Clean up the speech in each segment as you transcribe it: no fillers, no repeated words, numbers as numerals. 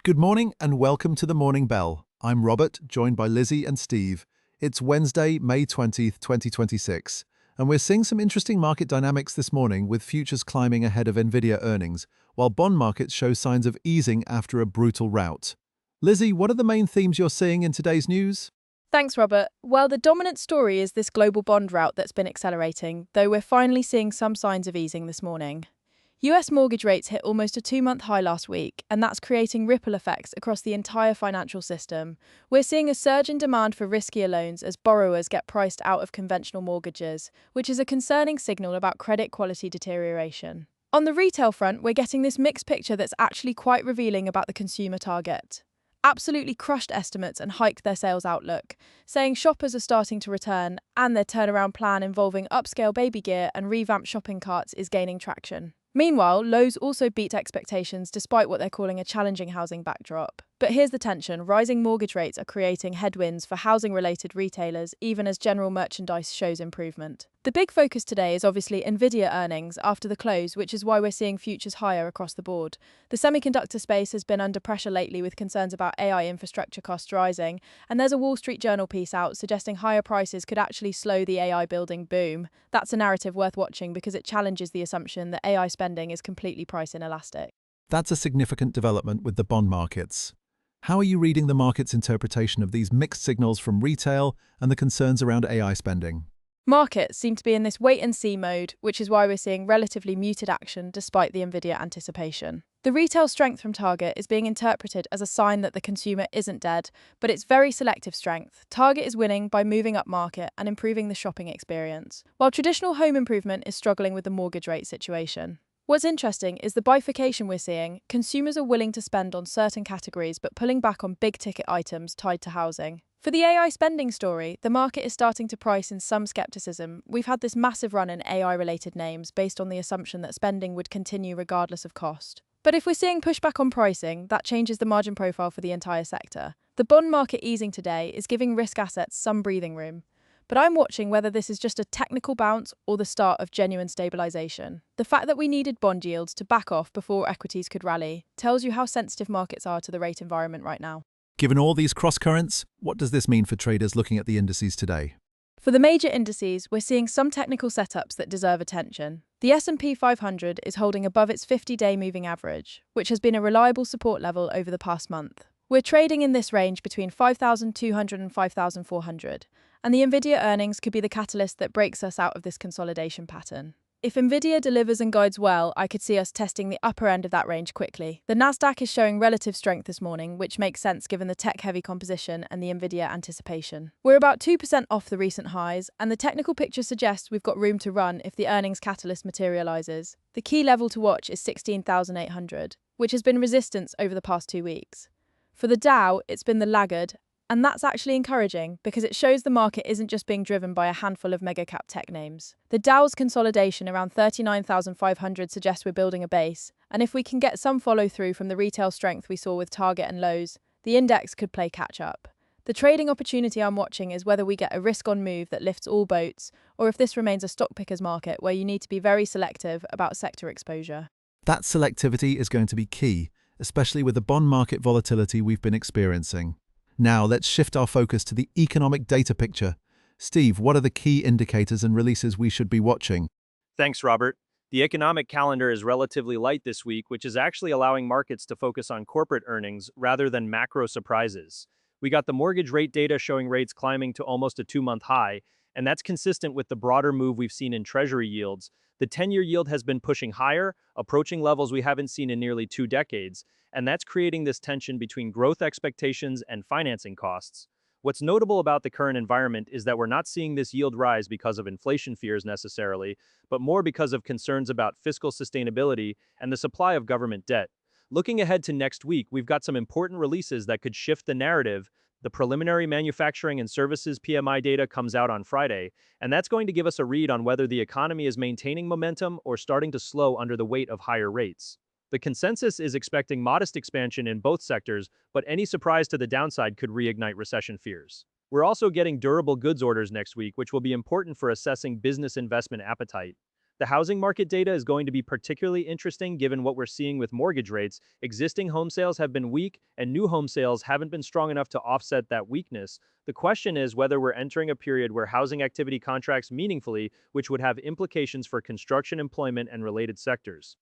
Good morning and welcome to the Morning Bell. I'm Robert, joined by Lizzie and Steve. It's Wednesday, May 20th, 2026, and we're seeing some interesting market dynamics this morning with futures climbing ahead of Nvidia earnings, while bond markets show signs of easing after a brutal rout. Lizzie, what are the main themes you're seeing in today's news? Thanks, Robert. Well, the dominant story is this global bond rout that's been accelerating, though we're finally seeing some signs of easing this morning. US mortgage rates hit almost a 2 month high last week, and that's creating ripple effects across the entire financial system. We're seeing a surge in demand for riskier loans as borrowers get priced out of conventional mortgages, which is a concerning signal about credit quality deterioration. On the retail front, we're getting this mixed picture that's actually quite revealing about the consumer target. Absolutely crushed estimates and hiked their sales outlook, saying shoppers are starting to return, and their turnaround plan involving upscale baby gear and revamped shopping carts is gaining traction. Meanwhile, Lowe's also beat expectations despite what they're calling a challenging housing backdrop. But here's the tension: rising mortgage rates are creating headwinds for housing-related retailers, even as general merchandise shows improvement. The big focus today is obviously Nvidia earnings after the close, which is why we're seeing futures higher across the board. The semiconductor space has been under pressure lately with concerns about AI infrastructure costs rising, and there's a Wall Street Journal piece out suggesting higher prices could actually slow the AI building boom. That's a narrative worth watching because it challenges the assumption that AI spending is completely price inelastic. That's a significant development with the bond markets. How are you reading the market's interpretation of these mixed signals from retail and the concerns around AI spending? Markets seem to be in this wait-and-see mode, which is why we're seeing relatively muted action despite the Nvidia anticipation. The retail strength from Target is being interpreted as a sign that the consumer isn't dead, but it's very selective strength. Target is winning by moving up market and improving the shopping experience, while traditional home improvement is struggling with the mortgage rate situation. What's interesting is the bifurcation we're seeing. Consumers are willing to spend on certain categories but pulling back on big-ticket items tied to housing. For the AI spending story, the market is starting to price in some skepticism. We've had this massive run in AI-related names based on the assumption that spending would continue regardless of cost. But if we're seeing pushback on pricing, that changes the margin profile for the entire sector. The bond market easing today is giving risk assets some breathing room. But I'm watching whether this is just a technical bounce or the start of genuine stabilization. The fact that we needed bond yields to back off before equities could rally tells you how sensitive markets are to the rate environment right now. Given all these cross-currents, what does this mean for traders looking at the indices today? For the major indices, we're seeing some technical setups that deserve attention. The S&P 500 is holding above its 50-day moving average, which has been a reliable support level over the past month. We're trading in this range between 5,200 and 5,400, and the Nvidia earnings could be the catalyst that breaks us out of this consolidation pattern. If Nvidia delivers and guides well, I could see us testing the upper end of that range quickly. The Nasdaq is showing relative strength this morning, which makes sense given the tech-heavy composition and the Nvidia anticipation. We're about 2% off the recent highs, and the technical picture suggests we've got room to run if the earnings catalyst materializes. The key level to watch is 16,800, which has been resistance over the past 2 weeks. For the Dow, it's been the laggard, and that's actually encouraging because it shows the market isn't just being driven by a handful of mega-cap tech names. The Dow's consolidation around 39,500 suggests we're building a base, and if we can get some follow-through from the retail strength we saw with Target and Lowe's, the index could play catch-up. The trading opportunity I'm watching is whether we get a risk-on move that lifts all boats, or if this remains a stock pickers market where you need to be very selective about sector exposure. That selectivity is going to be key, especially with the bond market volatility we've been experiencing. Now, let's shift our focus to the economic data picture. Steve, what are the key indicators and releases we should be watching? Thanks, Robert. The economic calendar is relatively light this week, which is actually allowing markets to focus on corporate earnings rather than macro surprises. We got the mortgage rate data showing rates climbing to almost a 2 month high, and that's consistent with the broader move we've seen in Treasury yields. The 10-year yield has been pushing higher, approaching levels we haven't seen in nearly 2 decades, and that's creating this tension between growth expectations and financing costs. What's notable about the current environment is that we're not seeing this yield rise because of inflation fears necessarily, but more because of concerns about fiscal sustainability and the supply of government debt. Looking ahead to next week, we've got some important releases that could shift the narrative. The preliminary manufacturing and services PMI data comes out on Friday, and that's going to give us a read on whether the economy is maintaining momentum or starting to slow under the weight of higher rates. The consensus is expecting modest expansion in both sectors, but any surprise to the downside could reignite recession fears. We're also getting durable goods orders next week, which will be important for assessing business investment appetite. The housing market data is going to be particularly interesting given what we're seeing with mortgage rates. Existing home sales have been weak, and new home sales haven't been strong enough to offset that weakness. The question is whether we're entering a period where housing activity contracts meaningfully, which would have implications for construction, employment, and related sectors.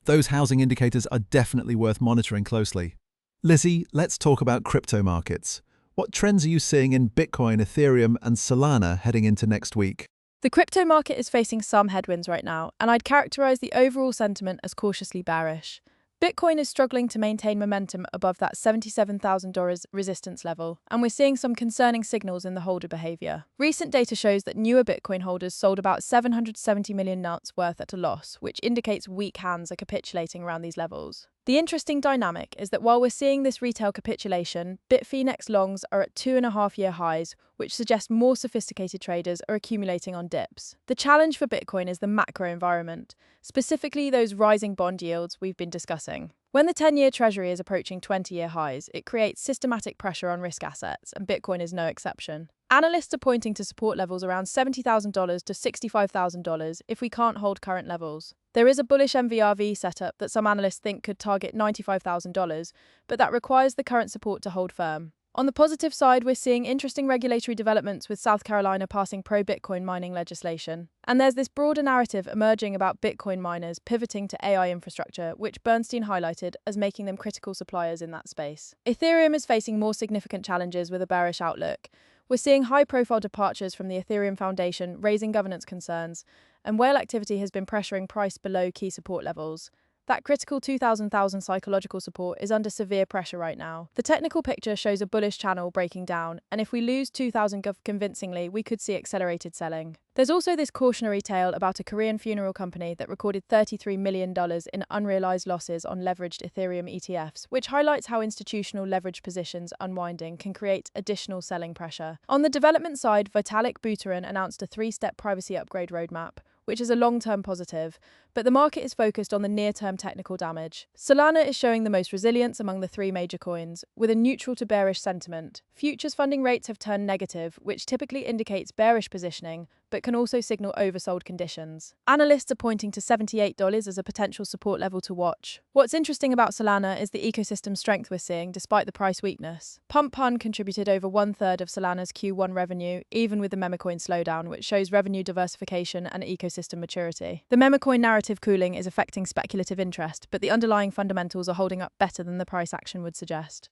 Those housing indicators are definitely worth monitoring closely. Lizzie, let's talk about crypto markets. What trends are you seeing in Bitcoin, Ethereum, and Solana heading into next week? The crypto market is facing some headwinds right now, and I'd characterize the overall sentiment as cautiously bearish. Bitcoin is struggling to maintain momentum above that $77,000 resistance level, and we're seeing some concerning signals in the holder behavior. Recent data shows that newer Bitcoin holders sold about 770 million nuts worth at a loss, which indicates weak hands are capitulating around these levels. The interesting dynamic is that while we're seeing this retail capitulation, Bitfinex longs are at 2.5-year highs, which suggests more sophisticated traders are accumulating on dips. The challenge for Bitcoin is the macro environment, specifically those rising bond yields we've been discussing. When the 10-year Treasury is approaching 20-year highs, it creates systematic pressure on risk assets, and Bitcoin is no exception. Analysts are pointing to support levels around $70,000 to $65,000 if we can't hold current levels. There is a bullish MVRV setup that some analysts think could target $95,000, but that requires the current support to hold firm. On the positive side, we're seeing interesting regulatory developments with South Carolina passing pro-Bitcoin mining legislation. And there's this broader narrative emerging about Bitcoin miners pivoting to AI infrastructure, which Bernstein highlighted as making them critical suppliers in that space. Ethereum is facing more significant challenges with a bearish outlook. We're seeing high-profile departures from the Ethereum Foundation, raising governance concerns, and whale activity has been pressuring price below key support levels. That critical 2,000 psychological support is under severe pressure right now. The technical picture shows a bullish channel breaking down, and if we lose 2,000 convincingly, we could see accelerated selling. There's also this cautionary tale about a Korean funeral company that recorded $33 million in unrealized losses on leveraged Ethereum ETFs, which highlights how institutional leverage positions unwinding can create additional selling pressure. On the development side, Vitalik Buterin announced a 3-step privacy upgrade roadmap, which is a long-term positive, but the market is focused on the near-term technical damage. Solana is showing the most resilience among the 3 major coins, with a neutral to bearish sentiment. Futures funding rates have turned negative, which typically indicates bearish positioning, but can also signal oversold conditions. Analysts are pointing to $78 as a potential support level to watch. What's interesting about Solana is the ecosystem strength we're seeing despite the price weakness. Pump Pun contributed over 1/3 of Solana's Q1 revenue, even with the memecoin slowdown, which shows revenue diversification and ecosystem maturity. The memecoin narrative cooling is affecting speculative interest, but the underlying fundamentals are holding up better than the price action would suggest.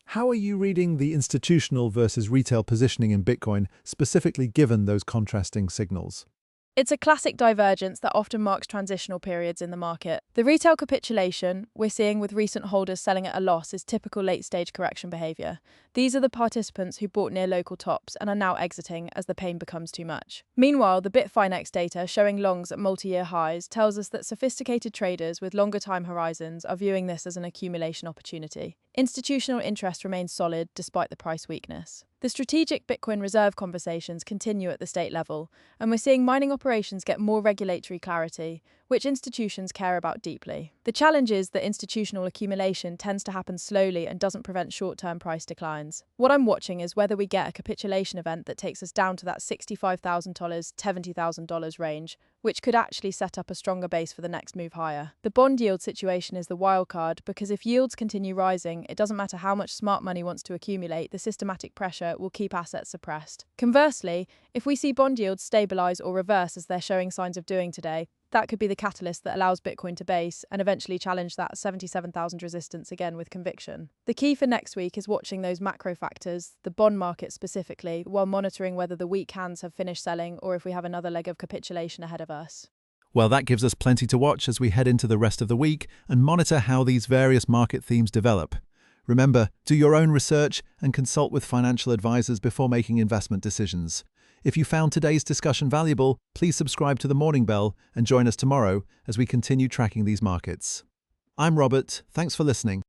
How are you reading the institutional versus retail positioning in Bitcoin, specifically given those contrasting signals? It's a classic divergence that often marks transitional periods in the market. The retail capitulation we're seeing with recent holders selling at a loss is typical late-stage correction behavior. These are the participants who bought near local tops and are now exiting as the pain becomes too much. Meanwhile, the Bitfinex data showing longs at multi-year highs tells us that sophisticated traders with longer time horizons are viewing this as an accumulation opportunity. Institutional interest remains solid despite the price weakness. The strategic Bitcoin reserve conversations continue at the state level, and we're seeing mining operations get more regulatory clarity, which institutions care about deeply. The challenge is that institutional accumulation tends to happen slowly and doesn't prevent short-term price declines. What I'm watching is whether we get a capitulation event that takes us down to that $65,000, $70,000 range, which could actually set up a stronger base for the next move higher. The bond yield situation is the wild card because if yields continue rising, it doesn't matter how much smart money wants to accumulate, the systematic pressure will keep assets suppressed. Conversely, if we see bond yields stabilize or reverse as they're showing signs of doing today, that could be the catalyst that allows Bitcoin to base and eventually challenge that 77,000 resistance again with conviction. The key for next week is watching those macro factors, the bond market specifically, while monitoring whether the weak hands have finished selling or if we have another leg of capitulation ahead of us. Well, that gives us plenty to watch as we head into the rest of the week and monitor how these various market themes develop. Remember, do your own research and consult with financial advisors before making investment decisions. If you found today's discussion valuable, please subscribe to the Morning Bell and join us tomorrow as we continue tracking these markets. I'm Robert. Thanks for listening.